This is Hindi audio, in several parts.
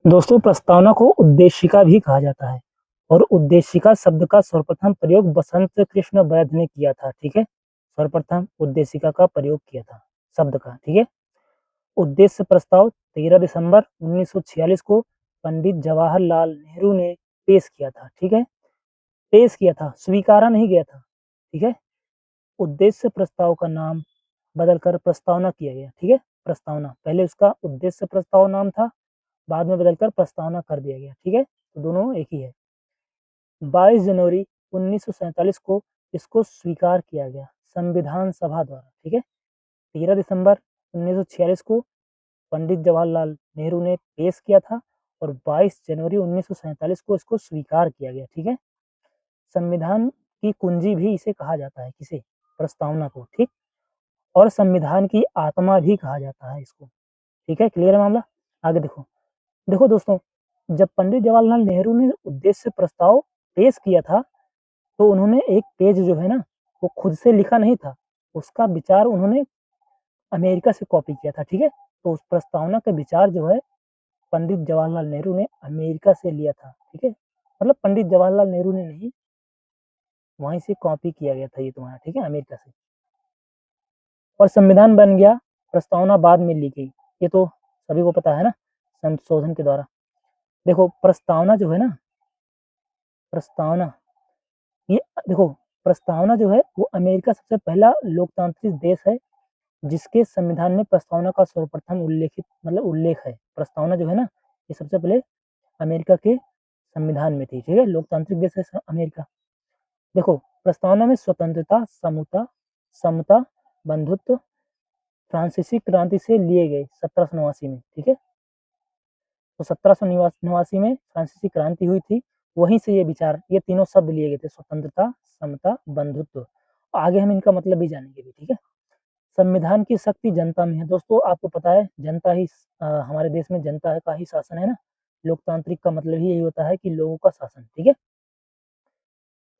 दोस्तों, प्रस्तावना को उद्देशिका भी कहा जाता है और उद्देशिका शब्द का सर्वप्रथम प्रयोग बसंत कृष्ण वैद्य ने किया था। ठीक है, सर्वप्रथम उद्देशिका का प्रयोग किया था शब्द का। ठीक है, उद्देश्य प्रस्ताव 13 दिसंबर 1946 को पंडित जवाहरलाल नेहरू ने पेश किया था। ठीक है, पेश किया था, स्वीकारा नहीं गया था। ठीक है, उद्देश्य प्रस्ताव का नाम बदलकर प्रस्तावना किया गया। ठीक है, प्रस्तावना, पहले उसका उद्देश्य प्रस्ताव नाम था, बाद में बदलकर प्रस्तावना कर दिया गया। ठीक है, तो दोनों एक ही है। 22 जनवरी 1947 को इसको स्वीकार किया गया संविधान सभा द्वारा। ठीक है, 13 दिसंबर 1946 को पंडित जवाहरलाल नेहरू ने पेश किया था और 22 जनवरी 1947 को इसको स्वीकार किया गया। ठीक है, संविधान की कुंजी भी इसे कहा जाता है, किसे? प्रस्तावना को। ठीक, और संविधान की आत्मा भी कहा जाता है इसको। ठीक है, क्लियर है मामला? आगे देखो। देखो दोस्तों, जब पंडित जवाहरलाल नेहरू ने उद्देश्य प्रस्ताव पेश किया था, तो उन्होंने एक पेज जो है ना, वो खुद से लिखा नहीं था, उसका विचार उन्होंने अमेरिका से कॉपी किया था। ठीक है, तो उस प्रस्तावना का विचार जो है पंडित जवाहरलाल नेहरू ने अमेरिका से लिया था। ठीक है, मतलब पंडित जवाहरलाल नेहरू ने नहीं, वहीं से कॉपी किया गया था ये तुम्हारा। ठीक है, अमेरिका से। और संविधान बन गया, प्रस्तावना बाद में ली गई, ये तो सभी को पता है ना, संशोधन के द्वारा। देखो प्रस्तावना जो है ना, प्रस्तावना, ये देखो, प्रस्तावना जो है वो अमेरिका सबसे पहला लोकतांत्रिक देश है जिसके संविधान में प्रस्तावना का सर्वप्रथम उल्लेख है। प्रस्तावना जो है ना, ये सबसे पहले अमेरिका के संविधान में थी। ठीक है, लोकतांत्रिक देश है अमेरिका। देखो, प्रस्तावना में स्वतंत्रता, समता, बंधुत्व फ्रांसीसी क्रांति से लिए गए 1789 में। ठीक है, तो 1789 में फ्रांसीसी क्रांति हुई थी, वहीं से ये विचार, ये तीनों शब्द लिए गए थे, स्वतंत्रता, समता, बंधुत्व। आगे हम इनका मतलब भी जानेंगे भी। ठीक है, संविधान की शक्ति जनता में है। दोस्तों, आपको पता है जनता ही हमारे देश में जनता का ही शासन है ना। लोकतांत्रिक का मतलब ही यही होता है कि लोगों का शासन। ठीक है,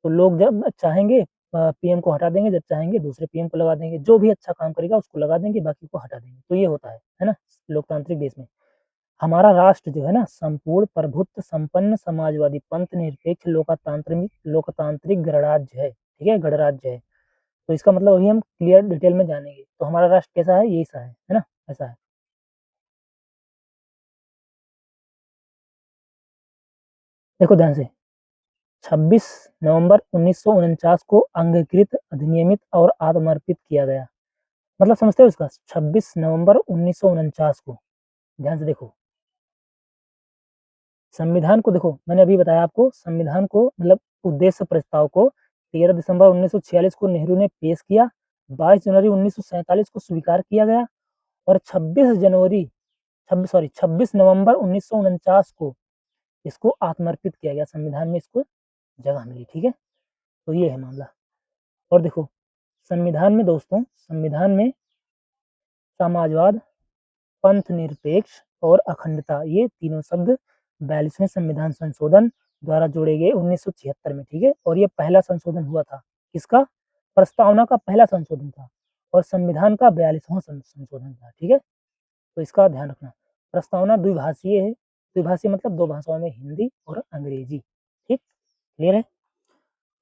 तो लोग जब चाहेंगे पीएम को हटा देंगे, जब चाहेंगे दूसरे पीएम को लगा देंगे, जो भी अच्छा काम करेगा उसको लगा देंगे, बाकी को हटा देंगे। तो ये होता है ना, लोकतांत्रिक देश में। हमारा राष्ट्र जो है ना, संपूर्ण प्रभुत्व संपन्न समाजवादी पंथ निरपेक्ष लोकतांत्रिक लोकतांत्रिक गणराज्य है। ठीक है, गणराज्य है। तो इसका मतलब अभी हम क्लियर डिटेल में जानेंगे। तो हमारा राष्ट्र कैसा है? ये सा है ना, ऐसा है। देखो ध्यान से, 26 नवंबर 1949 को अंगीकृत, अधिनियमित और आत्मर्पित किया गया। मतलब समझते हो इसका? 26 नवंबर 1949 को, ध्यान से देखो, संविधान को देखो, मैंने अभी बताया आपको, संविधान को मतलब उद्देश्य प्रस्ताव को 13 दिसंबर 1946 को नेहरू ने पेश किया, 22 जनवरी 1947 को स्वीकार किया गया और 26 नवंबर 1949 को इसको आत्मर्पित किया गया, संविधान में इसको जगह मिली। ठीक है, तो ये है मामला। और देखो, संविधान में दोस्तों, संविधान में समाजवाद, पंथ निरपेक्ष और अखंडता, ये तीनों शब्द 42वें संविधान संशोधन द्वारा जोड़े गए 1976 में। ठीक है, और ये पहला संशोधन हुआ था। किसका? प्रस्तावना का पहला संशोधन था और संविधान का 42वां संशोधन था। ठीक है, तो इसका ध्यान रखना। प्रस्तावना द्विभाषीय है, द्विभाषीय मतलब दो भाषाओं में, हिंदी और अंग्रेजी। ठीक, क्लियर है?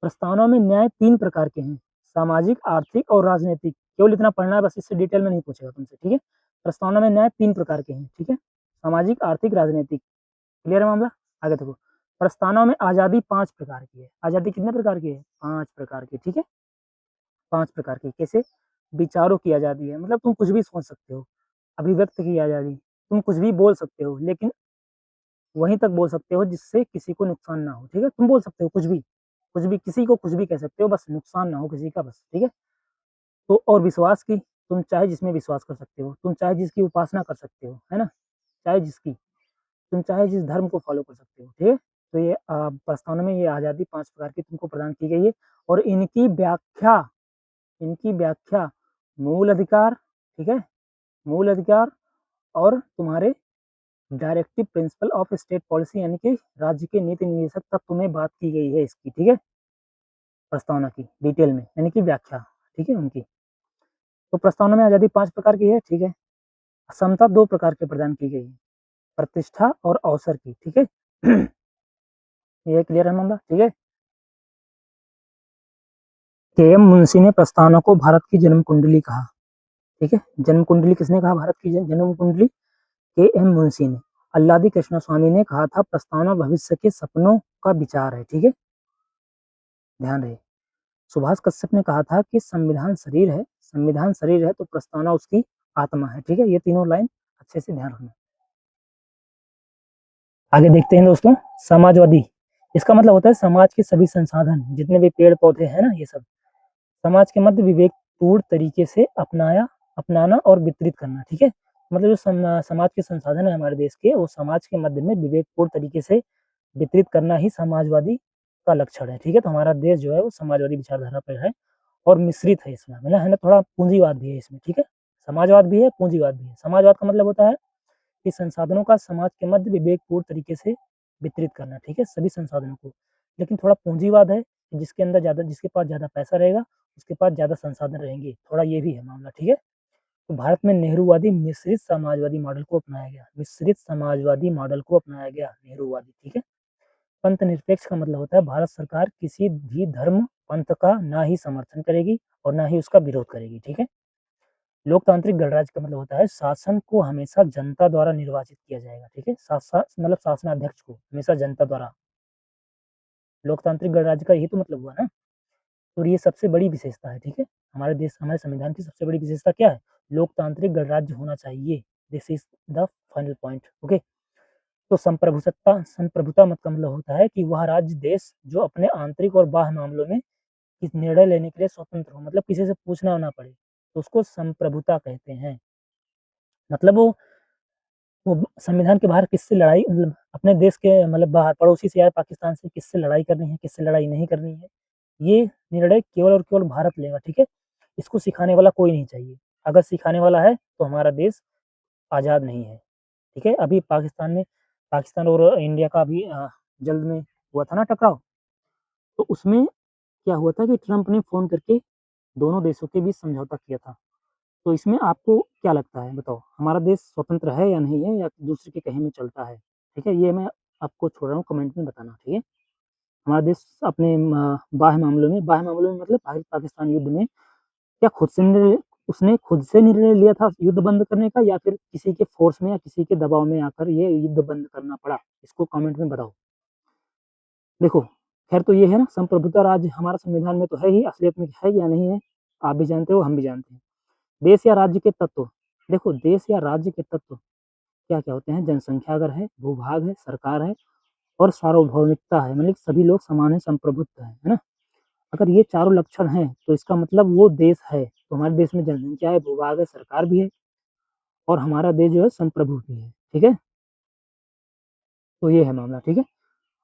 प्रस्तावना में न्याय तीन प्रकार के हैं, सामाजिक, आर्थिक और राजनीतिक। केवल इतना पढ़ना है बस, इससे डिटेल में नहीं पूछेगा तुमसे। ठीक है, प्रस्तावना में न्याय तीन प्रकार के हैं। ठीक है, सामाजिक, आर्थिक, राजनीतिक। क्लियर है मामला? आगे देखो, प्रस्तावना में आजादी 5 प्रकार की है। आजादी कितने प्रकार की है? 5 प्रकार की। ठीक है, 5 प्रकार की। कैसे? विचारों की आजादी है, मतलब तुम कुछ भी सोच सकते हो। अभिव्यक्त की आजादी, तुम कुछ भी बोल सकते हो, लेकिन वहीं तक बोल सकते हो जिससे किसी को नुकसान ना हो। ठीक है, तुम बोल सकते हो कुछ भी, किसी को कुछ भी कह सकते हो, बस नुकसान ना हो किसी का, बस। ठीक है, तो और विश्वास की, तुम चाहे जिसमें विश्वास कर सकते हो, तुम चाहे जिसकी उपासना कर सकते हो, है ना, चाहे जिसकी, तुम चाहे जिस धर्म को फॉलो कर सकते हो। ठीक है, तो ये प्रस्तावना में ये आज़ादी 5 प्रकार की तुमको प्रदान की गई है। और इनकी व्याख्या मूल अधिकार, ठीक है, मूल अधिकार और तुम्हारे directive principle of state policy, यानी कि राज्य के नीति निर्देशक तत्व में बात की गई है इसकी। ठीक है, प्रस्तावना की डिटेल में, यानी कि व्याख्या। ठीक है, उनकी। तो प्रस्तावना में आजादी 5 प्रकार की है। ठीक है, समता 2 प्रकार के प्रदान की गई है। प्रतिष्ठा और अवसर की, ठीक है। ये क्लियर है मामला, ठीक है। के एम मुंशी ने प्रस्तावना को भारत की जन्म कुंडली कहा, ठीक है। जन्म कुंडली किसने कहा भारत की जन्म कुंडली? के एम मुंशी ने। अल्लादी कृष्ण स्वामी ने कहा था प्रस्तावना भविष्य के सपनों का विचार है, ठीक है, ध्यान रहे। सुभाष कश्यप ने कहा था कि संविधान शरीर है, संविधान शरीर है तो प्रस्तावना उसकी आत्मा है, ठीक है। ये तीनों लाइन अच्छे से ध्यान रखना। आगे देखते हैं दोस्तों, समाजवादी। इसका मतलब होता है समाज के सभी संसाधन, जितने भी पेड़ पौधे हैं ना, ये सब समाज के मध्य विवेकपूर्ण तरीके से अपनाना और वितरित करना, ठीक है। मतलब जो समाज के संसाधन है हमारे देश के, वो समाज के मध्य में विवेकपूर्ण तरीके से वितरित करना ही समाजवादी का लक्षण है, ठीक है। तो हमारा देश जो है वो समाजवादी विचारधारा पर है और मिश्रित है इसमें, है ना, थोड़ा पूंजीवाद भी है इसमें, ठीक है। समाजवाद भी है, पूंजीवाद भी है। समाजवाद का मतलब होता है कि संसाधनों का समाज के मध्य विवेकपूर्ण तरीके से वितरित करना, ठीक है, सभी संसाधनों को। लेकिन थोड़ा पूंजीवाद है, जिसके अंदर ज्यादा, जिसके पास ज्यादा पैसा रहेगा उसके पास ज्यादा संसाधन रहेंगे, थोड़ा ये भी है मामला, ठीक है। तो भारत में नेहरूवादी मिश्रित समाजवादी मॉडल को अपनाया गया, मिश्रित समाजवादी मॉडल को अपनाया गया, नेहरूवादी, ठीक है। पंथ निरपेक्ष का मतलब होता है भारत सरकार किसी भी धर्म पंथ का ना ही समर्थन करेगी और ना ही उसका विरोध करेगी, ठीक है। लोकतांत्रिक गणराज्य का मतलब होता है शासन को हमेशा जनता द्वारा निर्वाचित किया जाएगा, ठीक है। मतलब शासनाध्यक्ष को हमेशा जनता द्वारा। लोकतांत्रिक गणराज्य का यही तो मतलब हुआ ना। और ये सबसे बड़ी विशेषता है, ठीक है। हमारे देश, हमारे संविधान की सबसे बड़ी विशेषता क्या है? लोकतांत्रिक गणराज्य होना चाहिए। This is the final point, okay. तो संप्रभुता मतलब होता है कि वह राज्य देश जो अपने आंतरिक और बाह्य मामलों में किस निर्णय लेने के लिए स्वतंत्र हो, मतलब किसी से पूछना ना पड़े, तो उसको संप्रभुता कहते हैं। मतलब वो संविधान के बाहर किससे लड़ाई, मतलब अपने देश के मतलब बाहर पड़ोसी से या पाकिस्तान से किससे लड़ाई करनी है, किससे लड़ाई नहीं करनी है, ये निर्णय केवल और केवल भारत लेगा, ठीक है। इसको सिखाने वाला कोई नहीं चाहिए। अगर सिखाने वाला है तो हमारा देश आज़ाद नहीं है, ठीक है। अभी पाकिस्तान और इंडिया का अभी जल्द में हुआ था ना टकराव, तो उसमें क्या हुआ था कि ट्रंप ने फ़ोन करके दोनों देशों के बीच समझौता किया था। तो इसमें आपको क्या लगता है, बताओ, हमारा देश स्वतंत्र है या नहीं है, या दूसरे के कहे में चलता है, ठीक है। ये मैं आपको छोड़ रहा हूँ, कमेंट में बताना, ठीक है। हमारा देश अपने बाह्य मामलों में मतलब पाकिस्तान युद्ध में क्या उसने खुद से निर्णय लिया था युद्ध बंद करने का, या फिर किसी के फोर्स में या किसी के दबाव में आकर ये युद्ध बंद करना पड़ा? इसको कमेंट में बताओ। देखो, खैर तो ये है ना, संप्रभुता राज हमारा संविधान में तो है ही, असलियत में है या नहीं है आप भी जानते हो, हम भी जानते हैं। देश या राज्य के तत्व, देखो देश या राज्य के तत्व क्या क्या होते हैं? जनसंख्या अगर है, भूभाग है, सरकार है और सार्वभौमिकता है, मतलब सभी लोग समान है, संप्रभुत्व है ना। अगर ये चारों लक्षण हैं तो इसका मतलब वो देश है। तो हमारे देश में जनसंख्या है, भूभाग है, सरकार भी है और हमारा देश जो है संप्रभु भी है, ठीक है। तो ये है मामला, ठीक है।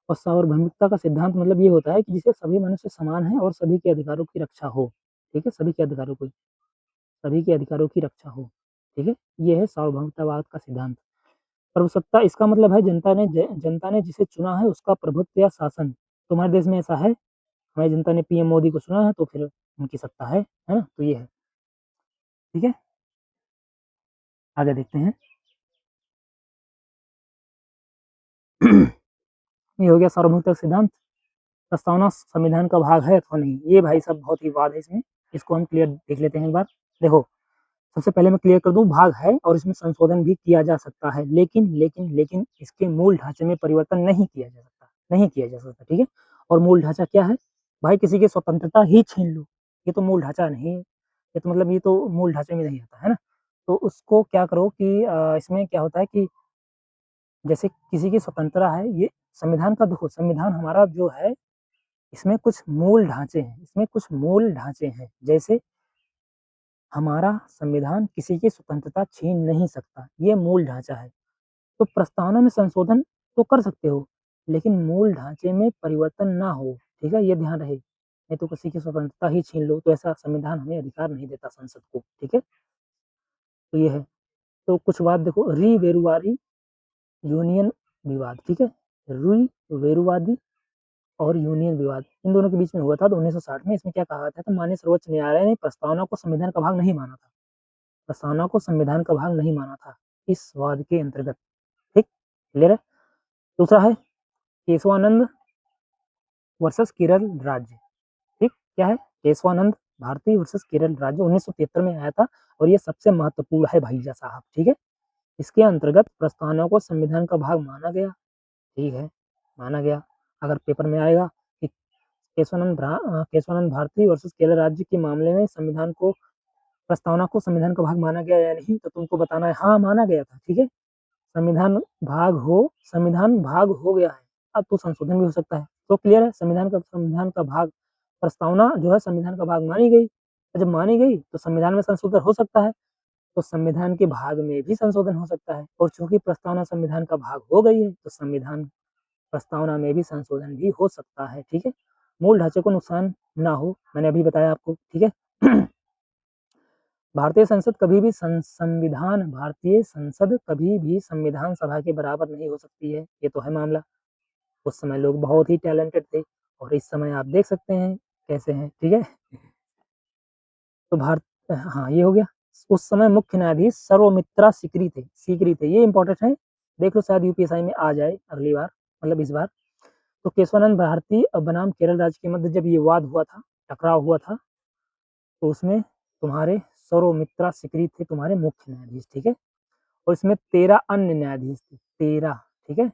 और सार्वभौमिकता का सिद्धांत मतलब ये होता है कि जिसे सभी मनुष्य समान है और सभी के अधिकारों की रक्षा हो, ठीक है, सभी के अधिकारों की रक्षा हो, ठीक है। ये है सार्वभौमिकतावाद का सिद्धांत। सर्वसत्ता, इसका मतलब है जनता ने जिसे चुना है उसका प्रभुत्व या शासन। तो हमारे देश में ऐसा है, हमारी जनता ने पीएम मोदी को चुना है तो फिर उनकी सत्ता है ना, तो ये है, ठीक है। आगे देखते हैं। ये हो गया सार्वभौमिकता सिद्धांत। प्रस्तावना संविधान का भाग है अथवा नहीं, ये भाई साहब बहुत ही वाद है इसमें, इसको हम क्लियर देख लेते हैं एक बार। देखो, सबसे पहले मैं क्लियर कर दूं, भाग है और इसमें संशोधन भी किया जा सकता है, लेकिन इसके मूल ढांचे में परिवर्तन नहीं किया जा सकता, ठीक है। और मूल ढांचा क्या है भाई? किसी की स्वतंत्रता ही छीन लो, ये तो मूल ढांचा नहीं है, ये तो मतलब ये तो मूल ढांचे में नहीं आता है ना। तो उसको क्या करो कि इसमें क्या होता है कि जैसे किसी की स्वतंत्रता है, ये संविधान का, देखो संविधान हमारा जो है इसमें कुछ मूल ढांचे हैं, जैसे हमारा संविधान किसी की स्वतंत्रता छीन नहीं सकता, ये मूल ढांचा है। तो प्रस्तावना में संशोधन तो कर सकते हो, लेकिन मूल ढांचे में परिवर्तन ना हो, ठीक है, ये ध्यान रहे। नहीं तो किसी की स्वतंत्रता ही छीन लो, तो ऐसा संविधान हमें अधिकार नहीं देता संसद को, ठीक है। तो ये है। तो कुछ बात देखो, री वेरुवारी यूनियन विवाद, ठीक है, री वेरुवादी और यूनियन विवाद इन दोनों के बीच में हुआ था तो 1960 में। इसमें क्या कहा था? तो माननीय सर्वोच्च न्यायालय ने प्रस्तावना को संविधान का भाग नहीं माना था, इस वाद के अंतर्गत, ठीक। क्लियर है। दूसरा है केशवानंद वर्सेस केरल राज्य। ठीक, क्या है, केशवानंद भारती वर्सेस केरल राज्य 1973 में आया था और ये सबसे महत्वपूर्ण है भैया साहब। ठीक है, इसके अंतर्गत प्रस्तावना को संविधान का भाग माना गया। ठीक है, माना गया। अगर पेपर में आएगा कि केशवानंद भारती वर्सेस केरल राज्य के मामले में संविधान को प्रस्तावना को संविधान का भाग माना गया या नहीं, तो तुमको बताना है हाँ माना गया था। ठीक है, संविधान भाग हो गया है, अब तो संशोधन भी हो सकता है। तो क्लियर है, संविधान का भाग प्रस्तावना जो है संविधान का भाग मानी गई, जब मानी गई तो संविधान में संशोधन हो सकता है, तो संविधान के भाग में भी संशोधन हो सकता है। और चूंकि प्रस्तावना संविधान का भाग हो गई है तो संविधान प्रस्तावना में भी संशोधन भी हो सकता है। ठीक है, मूल ढांचे को नुकसान ना हो, मैंने अभी बताया आपको। ठीक है भारतीय संसद कभी भी संविधान सभा के बराबर नहीं हो सकती है, ये तो है मामला। उस समय लोग बहुत ही टैलेंटेड थे और इस समय आप देख सकते हैं कैसे हैं। ठीक है, तो हाँ ये हो गया। उस समय मुख्य न्यायाधीश सर्वमित्रा सीकरी थे, ये इंपॉर्टेंट है, देख लो शायद यूपीएससी में आ जाए अगली बार, मतलब इस बार। तो केशवानंद भारती बनाम केरल राज्य के मध्य जब ये वाद हुआ था, टकराव हुआ था, तो उसमें तुम्हारे सर्वमित्रा सीकरी थे तुम्हारे मुख्य न्यायाधीश। ठीक है, और इसमें 13 अन्य न्यायाधीश थे, 13। ठीक है,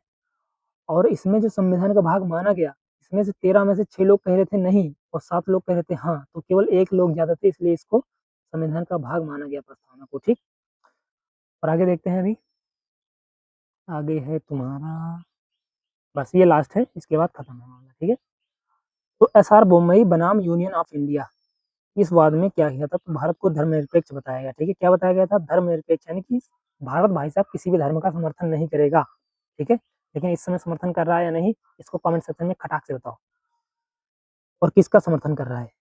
और इसमें जो संविधान का भाग माना गया, इसमें से 13 में से 6 लोग कह रहे थे नहीं और 7 लोग कह रहे थे हाँ, तो केवल एक लोग ज्यादा थे, इसलिए इसको संविधान का भाग माना गया प्रस्तावना को। ठीक, और आगे देखते हैं। अभी आगे है तुम्हारा, बस ये लास्ट है, इसके बाद खत्म है मामला। ठीक है, तो एसआर बोम्मई बनाम यूनियन ऑफ इंडिया, इस वाद में क्या किया था, तो भारत को धर्मनिरपेक्ष बताया गया। ठीक है, क्या बताया गया था, धर्मनिरपेक्ष, यानी कि भारत भाई साहब किसी भी धर्म का समर्थन नहीं करेगा। ठीक है, लेकिन इस समय समर्थन कर रहा है या नहीं, इसको कमेंट सेक्शन में खटाक से बताओ, और किसका समर्थन कर रहा है।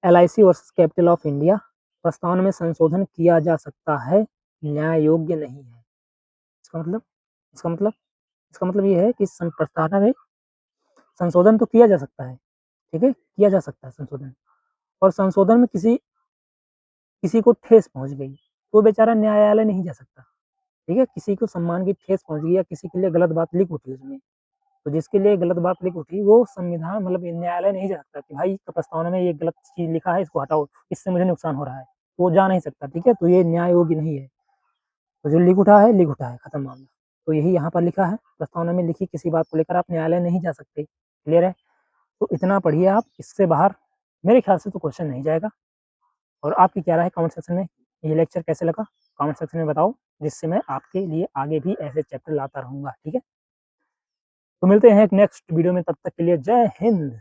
LIC versus capital of India, प्रस्तावना में संशोधन किया जा सकता है, न्याय योग्य नहीं है। इसका मतलब ये है कि प्रस्तावना में संशोधन तो किया जा सकता है। ठीक है, किया जा सकता है संशोधन, और संशोधन में किसी को ठेस पहुंच गई तो बेचारा न्यायालय नहीं जा सकता। ठीक है, किसी को सम्मान की ठेस पहुंच गई या किसी के लिए गलत बात लिख उठी उसमें, तो जिसके लिए गलत बात लिख उठी वो संविधान मतलब न्यायालय नहीं जा सकता कि भाई प्रस्तावना में ये गलत चीज लिखा है, इसको हटाओ, इससे मुझे नुकसान हो रहा है, तो वो जा नहीं सकता। ठीक है, तो ये न्याय योग्य नहीं है, तो जो लिख उठा है, खत्म मामला। तो यही यहाँ पर लिखा है, प्रस्तावना में लिखी किसी बात को लेकर आप न्यायालय नहीं जा सकते। क्लियर है, तो इतना पढ़िए आप, इससे बाहर मेरे ख्याल से तो क्वेश्चन नहीं जाएगा। और आपकी क्या राय है कमेंट सेक्शन में, ये लेक्चर कैसे लगा कमेंट सेक्शन में बताओ, जिससे मैं आपके लिए आगे भी ऐसे चैप्टर लाता रहूंगा। ठीक है, तो मिलते हैं एक नेक्स्ट वीडियो में, तब तक के लिए जय हिंद।